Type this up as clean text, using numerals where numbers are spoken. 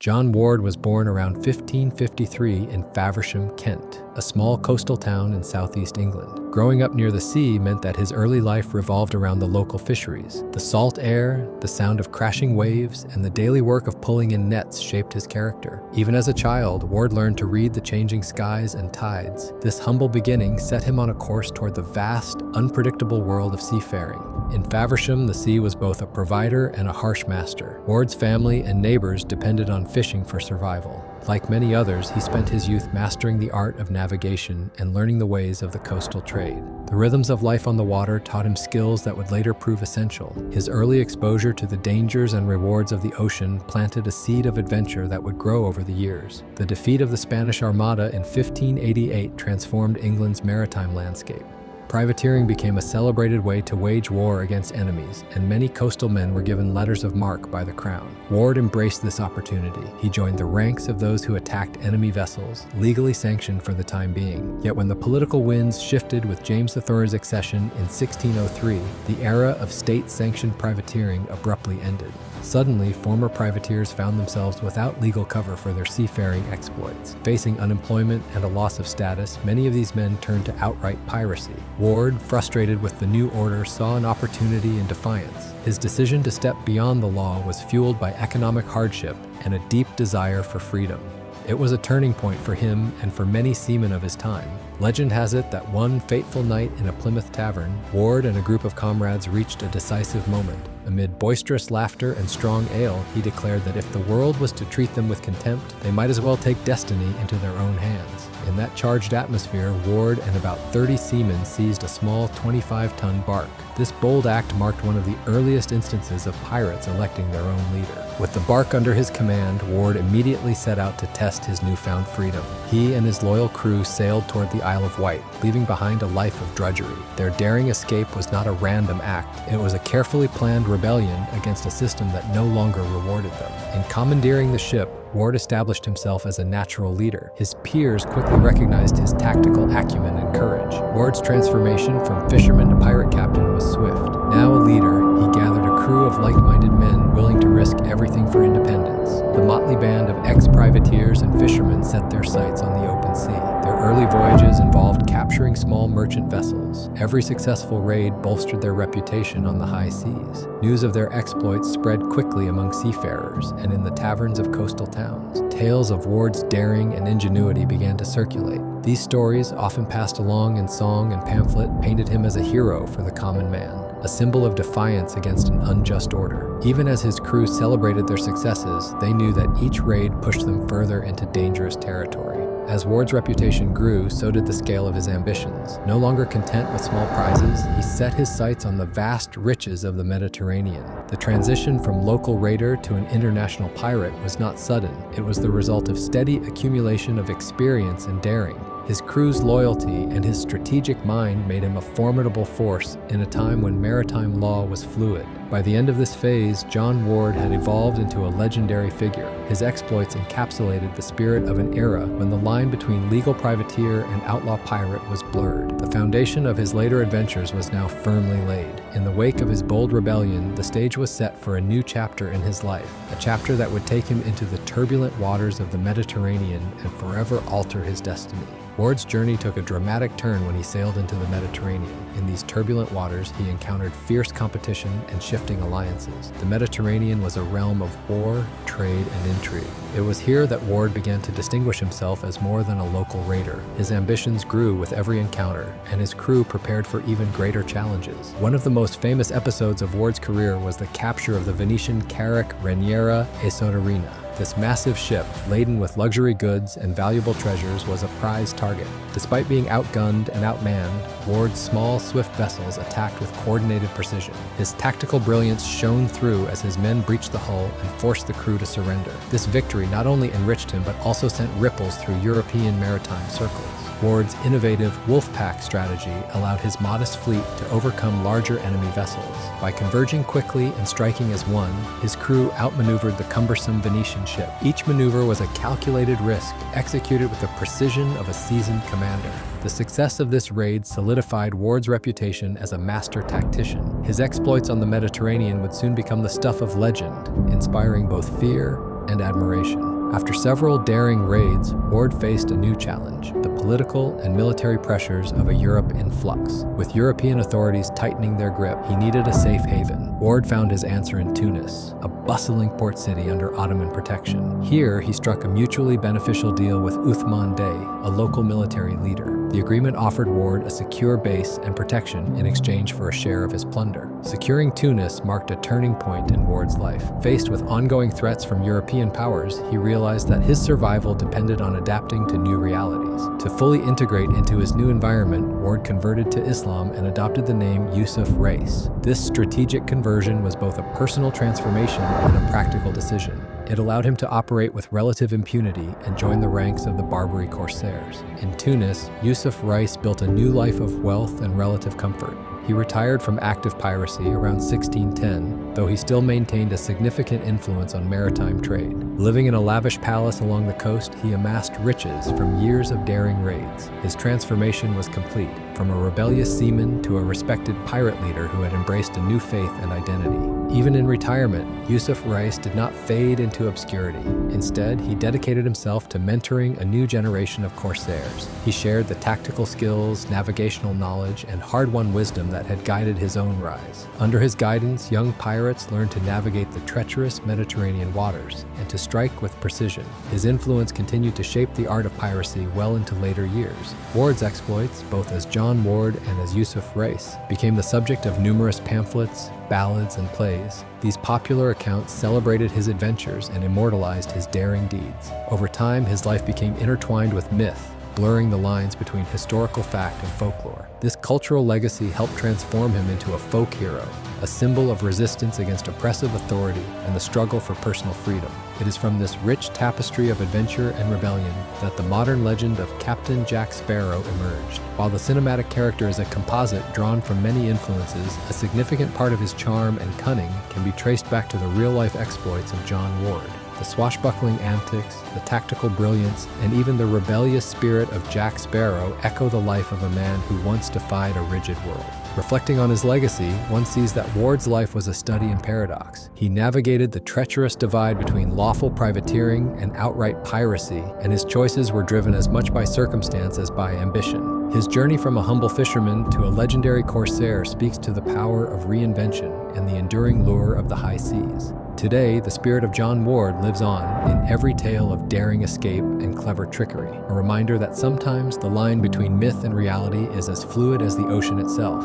John Ward was born around 1553 in Faversham, Kent, a small coastal town in southeast England. Growing up near the sea meant that his early life revolved around the local fisheries. The salt air, the sound of crashing waves, and the daily work of pulling in nets shaped his character. Even as a child, Ward learned to read the changing skies and tides. This humble beginning set him on a course toward the vast, unpredictable world of seafaring. In Faversham, the sea was both a provider and a harsh master. Ward's family and neighbors depended on fishing for survival. Like many others, he spent his youth mastering the art of navigation and learning the ways of the coastal trade. The rhythms of life on the water taught him skills that would later prove essential. His early exposure to the dangers and rewards of the ocean planted a seed of adventure that would grow over the years. The defeat of the Spanish Armada in 1588 transformed England's maritime landscape. Privateering became a celebrated way to wage war against enemies, and many coastal men were given letters of marque by the crown. Ward embraced this opportunity. He joined the ranks of those who attacked enemy vessels, legally sanctioned for the time being. Yet when the political winds shifted with James III's accession in 1603, the era of state-sanctioned privateering abruptly ended. Suddenly, former privateers found themselves without legal cover for their seafaring exploits. Facing unemployment and a loss of status, many of these men turned to outright piracy. Ward, frustrated with the new order, saw an opportunity in defiance. His decision to step beyond the law was fueled by economic hardship and a deep desire for freedom. It was a turning point for him and for many seamen of his time. Legend has it that one fateful night in a Plymouth tavern, Ward and a group of comrades reached a decisive moment. Amid boisterous laughter and strong ale, he declared that if the world was to treat them with contempt, they might as well take destiny into their own hands. In that charged atmosphere, Ward and about 30 seamen seized a small 25-ton bark. This bold act marked one of the earliest instances of pirates electing their own leader. With the bark under his command, Ward immediately set out to test his newfound freedom. He and his loyal crew sailed toward the Isle of Wight, leaving behind a life of drudgery. Their daring escape was not a random act. It was a carefully planned rebellion against a system that no longer rewarded them. In commandeering the ship, Ward established himself as a natural leader. His peers quickly recognized his tactical acumen and courage. Ward's transformation from fisherman to pirate captain was swift. Now a leader, he gathered a crew of like-minded men willing to risk everything for independence. The motley band of ex-privateers and fishermen set their sights on the open sea. Their early voyages involved capturing small merchant vessels. Every successful raid bolstered their reputation on the high seas. News of their exploits spread quickly among seafarers and in the taverns of coastal towns. Tales of Ward's daring and ingenuity began to circulate. These stories, often passed along in song and pamphlet, painted him as a hero for the common man, a symbol of defiance against an unjust order. Even as his crew celebrated their successes, they knew that each raid pushed them further into dangerous territory. As Ward's reputation grew, so did the scale of his ambitions. No longer content with small prizes, he set his sights on the vast riches of the Mediterranean. The transition from local raider to an international pirate was not sudden. It was the result of steady accumulation of experience and daring. His crew's loyalty and his strategic mind made him a formidable force in a time when maritime law was fluid. By the end of this phase, John Ward had evolved into a legendary figure. His exploits encapsulated the spirit of an era when the line between legal privateer and outlaw pirate was blurred. The foundation of his later adventures was now firmly laid. In the wake of his bold rebellion, the stage was set for a new chapter in his life, a chapter that would take him into the turbulent waters of the Mediterranean and forever alter his destiny. Ward's journey took a dramatic turn when he sailed into the Mediterranean. In these turbulent waters, he encountered fierce competition and shifting alliances. The Mediterranean was a realm of war, trade, and intrigue. It was here that Ward began to distinguish himself as more than a local raider. His ambitions grew with every encounter, and his crew prepared for even greater challenges. One of the most famous episodes of Ward's career was the capture of the Venetian carrack Raniera e Sonorina. This massive ship, laden with luxury goods and valuable treasures, was a prize target. Despite being outgunned and outmanned, Ward's small, swift vessels attacked with coordinated precision. His tactical brilliance shone through as his men breached the hull and forced the crew to surrender. This victory not only enriched him, but also sent ripples through European maritime circles. Ward's innovative wolf pack strategy allowed his modest fleet to overcome larger enemy vessels. By converging quickly and striking as one, his crew outmaneuvered the cumbersome Venetian ship. Each maneuver was a calculated risk, executed with the precision of a seasoned commander. The success of this raid solidified Ward's reputation as a master tactician. His exploits on the Mediterranean would soon become the stuff of legend, inspiring both fear and admiration. After several daring raids, Ward faced a new challenge: the political and military pressures of a Europe in flux. With European authorities tightening their grip, he needed a safe haven. Ward found his answer in Tunis, a bustling port city under Ottoman protection. Here, he struck a mutually beneficial deal with Uthman Bey, a local military leader. The agreement offered Ward a secure base and protection in exchange for a share of his plunder. Securing Tunis marked a turning point in Ward's life. Faced with ongoing threats from European powers, he realized that his survival depended on adapting to new realities. To fully integrate into his new environment, Ward converted to Islam and adopted the name Yusuf Reis. This strategic conversion was both a personal transformation and a practical decision. It allowed him to operate with relative impunity and join the ranks of the Barbary corsairs. In Tunis, Yusuf Reis built a new life of wealth and relative comfort. He retired from active piracy around 1610, though he still maintained a significant influence on maritime trade. Living in a lavish palace along the coast, he amassed riches from years of daring raids. His transformation was complete, from a rebellious seaman to a respected pirate leader who had embraced a new faith and identity. Even in retirement, Yusuf Reis did not fade into obscurity. Instead, he dedicated himself to mentoring a new generation of corsairs. He shared the tactical skills, navigational knowledge, and hard-won wisdom that had guided his own rise. Under his guidance, young pirates learned to navigate the treacherous Mediterranean waters and to strike with precision. His influence continued to shape the art of piracy well into later years. Ward's exploits, both as John Ward and as Yusuf Reis, became the subject of numerous pamphlets, ballads, and plays. These popular accounts celebrated his adventures and immortalized his daring deeds. Over time, his life became intertwined with myth, blurring the lines between historical fact and folklore. This cultural legacy helped transform him into a folk hero, a symbol of resistance against oppressive authority and the struggle for personal freedom. It is from this rich tapestry of adventure and rebellion that the modern legend of Captain Jack Sparrow emerged. While the cinematic character is a composite drawn from many influences, a significant part of his charm and cunning can be traced back to the real-life exploits of John Ward. The swashbuckling antics, the tactical brilliance, and even the rebellious spirit of Jack Sparrow echo the life of a man who once defied a rigid world. Reflecting on his legacy, one sees that Ward's life was a study in paradox. He navigated the treacherous divide between lawful privateering and outright piracy, and his choices were driven as much by circumstance as by ambition. His journey from a humble fisherman to a legendary corsair speaks to the power of reinvention and the enduring lure of the high seas. Today, the spirit of John Ward lives on in every tale of daring escape and clever trickery, a reminder that sometimes the line between myth and reality is as fluid as the ocean itself.